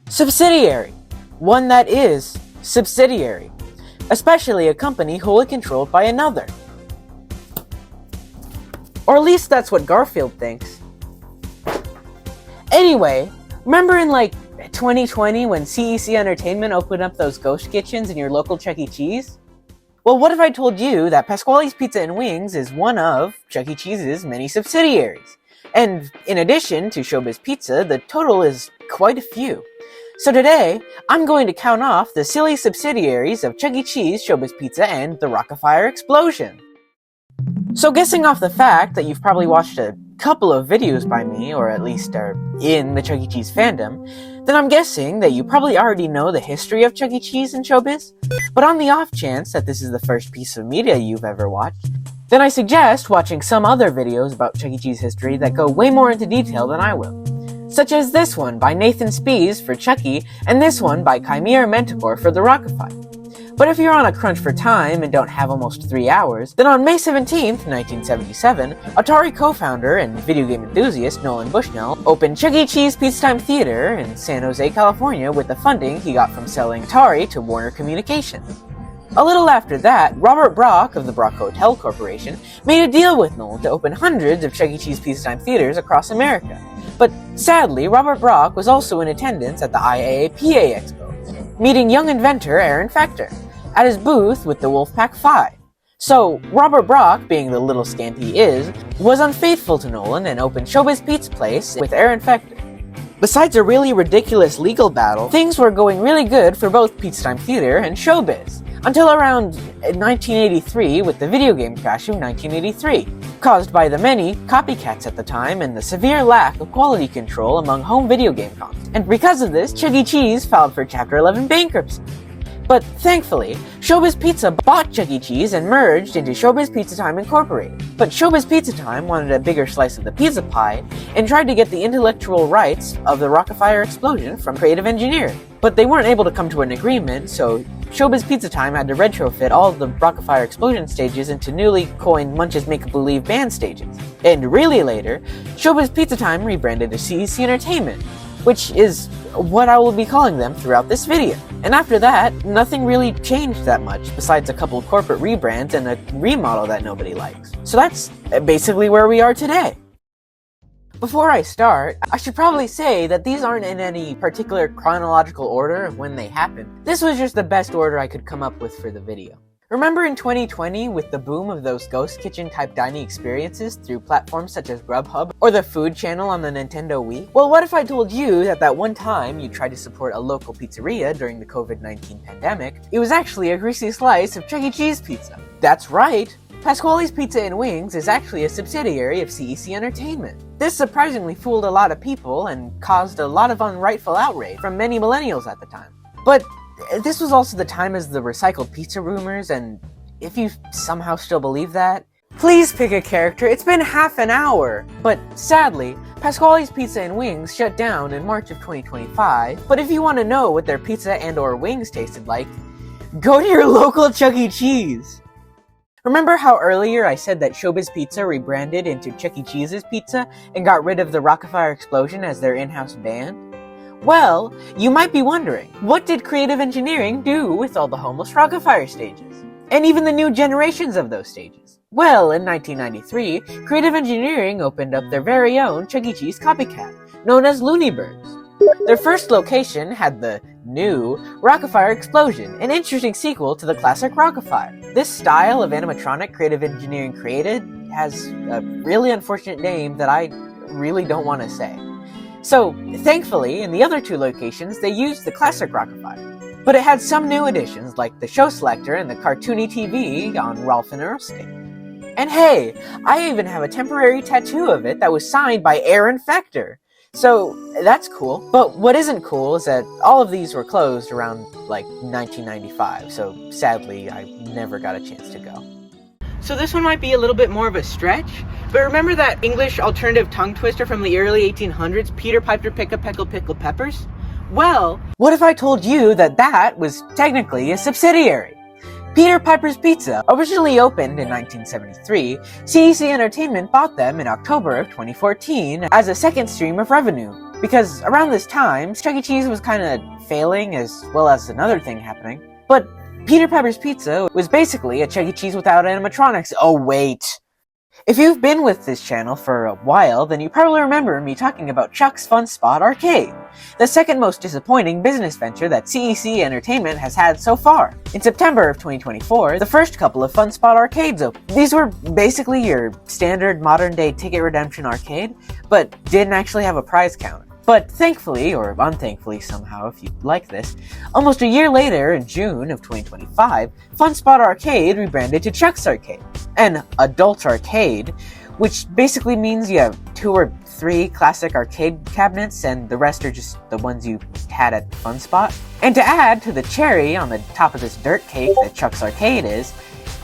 Subsidiary. One that is subsidiary, especially a company wholly controlled by another. Or at least that's what Garfield thinks. Anyway, remember in 2020 when CEC Entertainment opened up those ghost kitchens in your local Chuck E. Cheese? Well, what if I told you that Pasquallys Pizza and Wings is one of Chuck E. Cheese's many subsidiaries? And in addition to Showbiz Pizza, the total is quite a few. So today, I'm going to count off the silly subsidiaries of Chuck E. Cheese, Showbiz Pizza, and the Rock-afire explosion. So guessing off the fact that you've probably watched a couple of videos by me, or at least are in the Chuck E. Cheese fandom, then I'm guessing that you probably already know the history of Chuck E. Cheese and Showbiz. But on the off chance that this is the first piece of media you've ever watched, then I suggest watching some other videos about Chuck E. Cheese history that go way more into detail than I will. Such as this one by Nathan Spees for Chucky, and this one by Chimera Mentor for the Rock-afire. But if you're on a crunch for time and don't have almost 3 hours, then on May 17th, 1977, Atari co-founder and video game enthusiast Nolan Bushnell opened Chuck E. Cheese Pizza Time Theater in San Jose, California with the funding he got from selling Atari to Warner Communications. A little after that, Robert Brock of the Brock Hotel Corporation made a deal with Nolan to open hundreds of Chuck E. Cheese Pizza Time theaters across America. But sadly, Robert Brock was also in attendance at the IAAPA Expo, meeting young inventor Aaron Fechter at his booth with the Wolfpack 5. So, Robert Brock, being the little scamp he is, was unfaithful to Nolan and opened Showbiz Pizza Place with Aaron Fechter. Besides a really ridiculous legal battle, things were going really good for both Pizza Time Theater and Showbiz, until around 1983 with the video game crash of 1983, caused by the many copycats at the time and the severe lack of quality control among home video game consoles. And because of this, Chuck E. Cheese filed for Chapter 11 bankruptcy. But thankfully, Showbiz Pizza bought Chuck E. Cheese and merged into Showbiz Pizza Time Incorporated. But Showbiz Pizza Time wanted a bigger slice of the pizza pie and tried to get the intellectual rights of the Rock-afire explosion from Creative Engineering. But they weren't able to come to an agreement, so Showbiz Pizza Time had to retrofit all of the Rock-afire explosion stages into newly coined Munch's Make-A-Believe band stages. And really later, Showbiz Pizza Time rebranded to CEC Entertainment, which is what I will be calling them throughout this video. And after that, nothing really changed that much, besides a couple of corporate rebrands and a remodel that nobody likes. So that's basically where we are today. Before I start, I should probably say that these aren't in any particular chronological order of when they happened. This was just the best order I could come up with for the video. Remember in 2020 with the boom of those ghost kitchen type dining experiences through platforms such as Grubhub or the Food Channel on the Nintendo Wii? Well, what if I told you that one time you tried to support a local pizzeria during the COVID-19 pandemic, it was actually a greasy slice of Chuck E. Cheese pizza? That's right! Pasquallys Pizza and Wings is actually a subsidiary of CEC Entertainment. This surprisingly fooled a lot of people and caused a lot of unrightful outrage from many millennials at the time. But this was also the time as the recycled pizza rumors, and if you somehow still believe that, please pick a character, it's been half an hour! But sadly, Pasquallys Pizza and Wings shut down in March of 2025, but if you want to know what their pizza and or wings tasted like, go to your local Chuck E. Cheese! Remember how earlier I said that Showbiz Pizza rebranded into Chuck E. Cheese's Pizza and got rid of the Rock-afire explosion as their in-house band? Well, you might be wondering, what did Creative Engineering do with all the homeless Rock-afire stages? And even the new generations of those stages? Well, in 1993, Creative Engineering opened up their very own Chuck E. Cheese copycat, known as Looney Birds. Their first location had the new Rock-afire Explosion, an interesting sequel to the classic Rock-afire. This style of animatronic Creative Engineering created has a really unfortunate name that I really don't want to say. So, thankfully, in the other two locations, they used the classic Rock-afire. But it had some new additions, like the show selector and the cartoony TV on Ralph and Earl Skate. And hey, I even have a temporary tattoo of it that was signed by Aaron Fechter. So, that's cool. But what isn't cool is that all of these were closed around, 1995, so sadly, I never got a chance to go. So this one might be a little bit more of a stretch, but remember that English alternative tongue twister from the early 1800s, Peter Piper Pick a Peckle Pickle Peppers? Well, what if I told you that that was technically a subsidiary? Peter Piper's Pizza, originally opened in 1973, CEC Entertainment bought them in October of 2014 as a second stream of revenue. Because around this time, Chuck E. Cheese was kinda failing as well as another thing happening. But Peter Piper's Pizza was basically a Chuck E. Cheese without animatronics. Oh wait! If you've been with this channel for a while, then you probably remember me talking about Chuck's Funspot Arcade, the second most disappointing business venture that CEC Entertainment has had so far. In September of 2024, the first couple of Funspot arcades opened. These were basically your standard modern-day ticket redemption arcade, but didn't actually have a prize counter. But thankfully, or unthankfully somehow if you like this, almost a year later, in June of 2025, Funspot Arcade rebranded to Chuck's Arcade, an adult arcade, which basically means you have 2 or 3 classic arcade cabinets and the rest are just the ones you had at Funspot. And to add to the cherry on the top of this dirt cake that Chuck's Arcade is,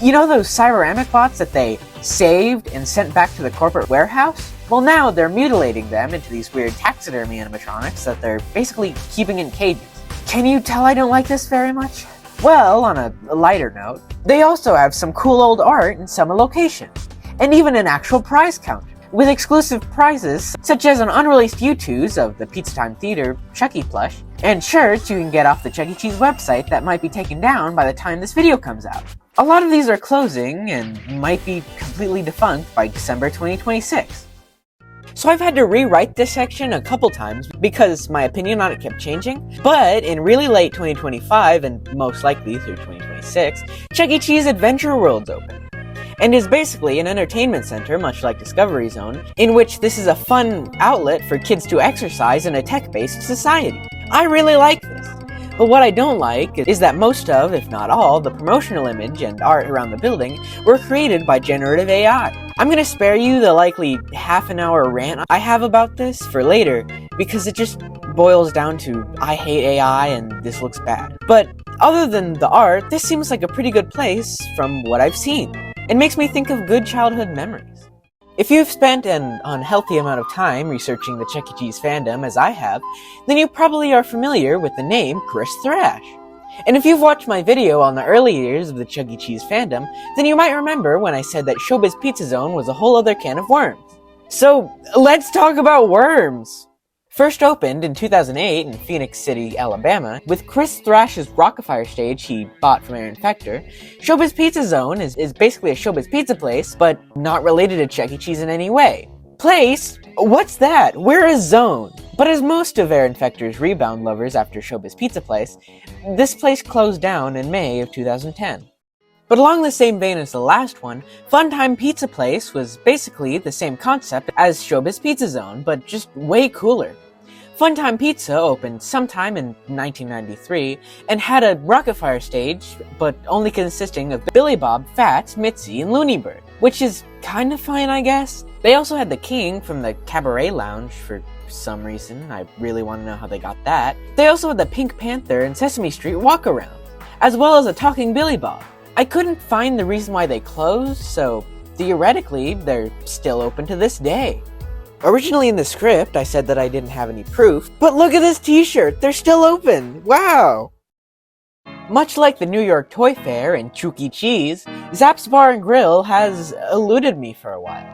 you know those Cyberamic bots that they saved and sent back to the corporate warehouse? Well, now they're mutilating them into these weird taxidermy animatronics that they're basically keeping in cages. Can you tell I don't like this very much? Well, on a lighter note, they also have some cool old art in some locations, and even an actual prize counter, with exclusive prizes such as an unreleased U2s of the Pizza Time Theater Chucky plush, and shirts you can get off the Chuck E. Cheese website that might be taken down by the time this video comes out. A lot of these are closing and might be completely defunct by December 2026. So I've had to rewrite this section a couple times because my opinion on it kept changing, but in really late 2025 and most likely through 2026, Chuck E. Cheese Adventure World's open, and is basically an entertainment center much like Discovery Zone, in which this is a fun outlet for kids to exercise in a tech-based society. I really like this. But what I don't like is that most of, if not all, the promotional image and art around the building were created by generative AI. I'm gonna spare you the likely half-an-hour rant I have about this for later, because it just boils down to I hate AI and this looks bad. But other than the art, this seems like a pretty good place from what I've seen. It makes me think of good childhood memories. If you've spent an unhealthy amount of time researching the Chuck E. Cheese fandom, as I have, then you probably are familiar with the name Chris Thrash. And if you've watched my video on the early years of the Chuck E. Cheese fandom, then you might remember when I said that Showbiz Pizza Zone was a whole other can of worms. So, let's talk about worms! First opened in 2008 in Phoenix City, Alabama, with Chris Thrash's Rock-afire stage he bought from Aaron Fector, Showbiz Pizza Zone is basically a Showbiz Pizza place, but not related to Chuck E. Cheese in any way. Place? What's that? We're a zone. But as most of Aaron Fector's rebound lovers after Showbiz Pizza Place, this place closed down in May of 2010. But along the same vein as the last one, Funtime Pizza Place was basically the same concept as Showbiz Pizza Zone, but just way cooler. Funtime Pizza opened sometime in 1993 and had a Rock-afire stage, but only consisting of Billy Bob, Fats, Mitzi, and Looney Bird, which is kind of fine, I guess. They also had the King from the Cabaret Lounge for some reason. I really want to know how they got that. They also had the Pink Panther and Sesame Street walk-around, as well as a talking Billy Bob. I couldn't find the reason why they closed, so theoretically, they're still open to this day. Originally in the script, I said that I didn't have any proof, but look at this t-shirt! They're still open! Wow! Much like the New York Toy Fair and Chuck E. Cheese, Zapps Bar and Grill has eluded me for a while.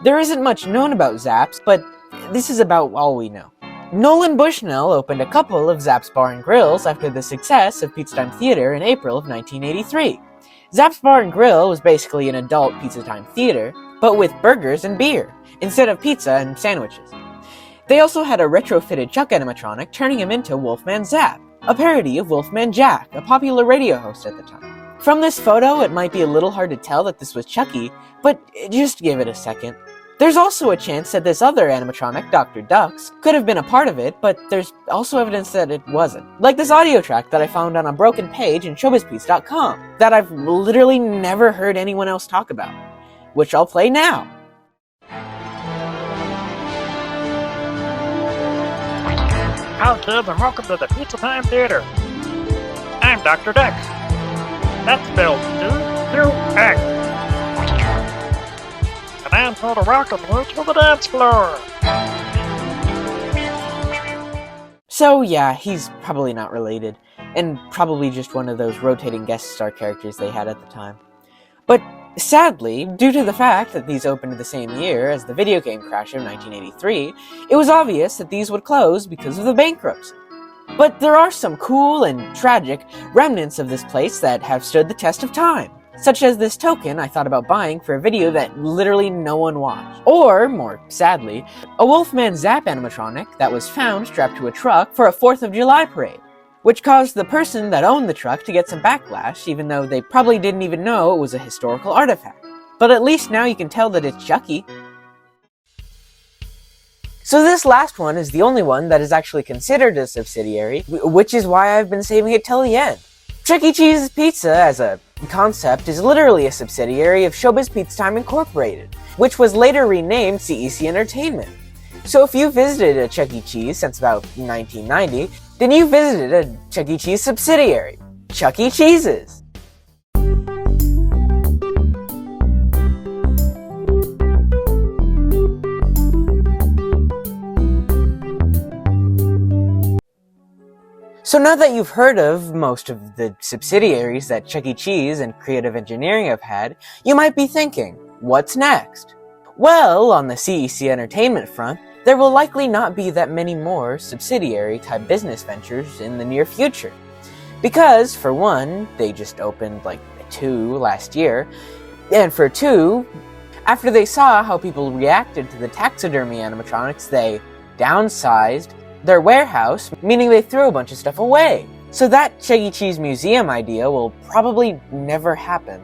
There isn't much known about Zapps, but this is about all we know. Nolan Bushnell opened a couple of Zapps Bar and Grills after the success of Pizza Time Theater in April of 1983. Zapps Bar and Grill was basically an adult Pizza Time Theater, but with burgers and beer, instead of pizza and sandwiches. They also had a retrofitted Chuck animatronic, turning him into Wolfman Zapp, a parody of Wolfman Jack, a popular radio host at the time. From this photo, it might be a little hard to tell that this was Chucky, but just give it a second. There's also a chance that this other animatronic, Dr. Ducks, could have been a part of it, but there's also evidence that it wasn't. Like this audio track that I found on a broken page in showbizpizza.com that I've literally never heard anyone else talk about, which I'll play now. Hi kids and welcome to the Pizza Time Theater. I'm Dr. Dex. That's spelled D-U-X. time for the rock and roll to the dance floor. So yeah, he's probably not related, and probably just one of those rotating guest star characters they had at the time. But sadly, due to the fact that these opened the same year as the video game crash of 1983, it was obvious that these would close because of the bankruptcy. But there are some cool and tragic remnants of this place that have stood the test of time, such as this token I thought about buying for a video that literally no one watched. Or, more sadly, a Wolfman Zapp animatronic that was found strapped to a truck for a 4th of July parade, which caused the person that owned the truck to get some backlash, even though they probably didn't even know it was a historical artifact. But at least now you can tell that it's Chucky. So this last one is the only one that is actually considered a subsidiary, which is why I've been saving it till the end. Chuck E. Cheese's Pizza, as a concept, is literally a subsidiary of Showbiz Pizza Incorporated, which was later renamed CEC Entertainment. So if you visited a Chuck E. Cheese since about 1990, then you visited a Chuck E. Cheese subsidiary, Chuck E. Cheese's. So now that you've heard of most of the subsidiaries that Chuck E. Cheese and Creative Engineering have had, you might be thinking, what's next? Well, on the CEC Entertainment front, there will likely not be that many more subsidiary-type business ventures in the near future. Because, for one, they just opened like 2 last year, and for 2, after they saw how people reacted to the taxidermy animatronics, they downsized their warehouse, meaning they threw a bunch of stuff away. So that Chuck E. Cheese museum idea will probably never happen,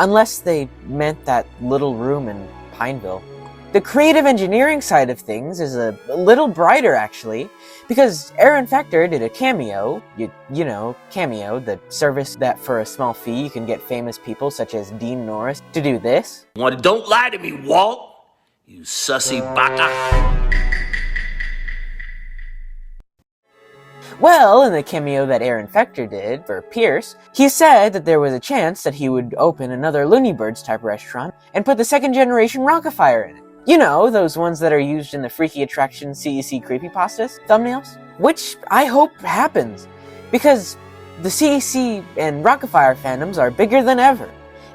unless they meant that little room in Pineville. The creative engineering side of things is a little brighter, actually, because Aaron Fector did a cameo, you know, Cameo, the service that for a small fee you can get famous people such as Dean Norris to do this. Well, don't lie to me, Walt, you sussy baka. Well, in the cameo that Aaron Fector did for Pierce, he said that there was a chance that he would open another Looney Birds type restaurant and put the 2nd generation Rock-afire in it. You know, those ones that are used in the Freaky Attraction CEC creepypastas thumbnails? Which I hope happens, because the CEC and Rock-afire fandoms are bigger than ever,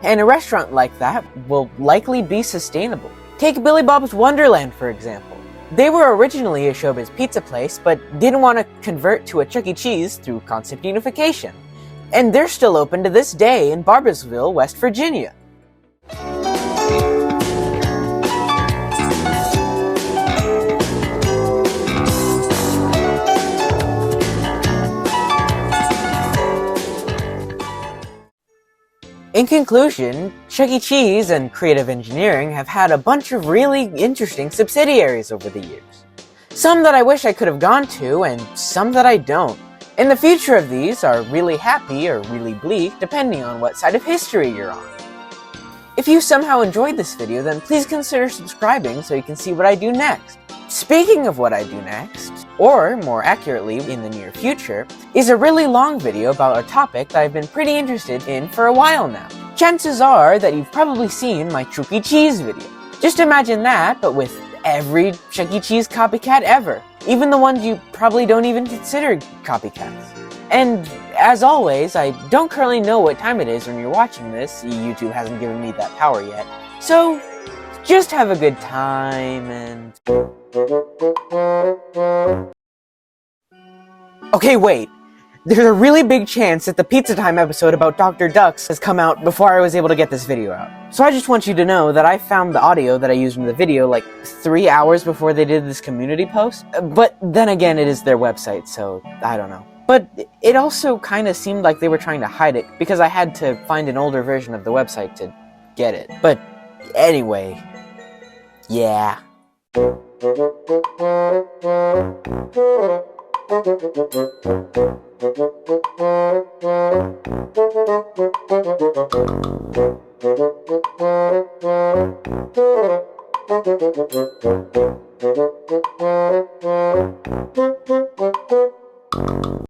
and a restaurant like that will likely be sustainable. Take Billy Bob's Wonderland, for example. They were originally a Showbiz Pizza place, but didn't want to convert to a Chuck E. Cheese through concept unification. And they're still open to this day in Barboursville, West Virginia. In conclusion, Chuck E. Cheese and Creative Engineering have had a bunch of really interesting subsidiaries over the years. Some that I wish I could have gone to, and some that I don't. And the future of these are really happy or really bleak, depending on what side of history you're on. If you somehow enjoyed this video, then please consider subscribing so you can see what I do next. Speaking of what I do next, or more accurately in the near future, is a really long video about a topic that I've been pretty interested in for a while now. Chances are that you've probably seen my Chuck E. Cheese video. Just imagine that, but with every Chuck E. Cheese copycat ever. Even the ones you probably don't even consider copycats. And as always, I don't currently know what time it is when you're watching this. YouTube hasn't given me that power yet. So, just have a good time and... Okay, wait. There's a really big chance that the Pizza Time episode about Dr. Ducks has come out before I was able to get this video out. So I just want you to know that I found the audio that I used in the video like 3 hours before they did this community post. But then again, it is their website, so I don't know. But it also kind of seemed like they were trying to hide it because I had to find an older version of the website to get it. But anyway, yeah.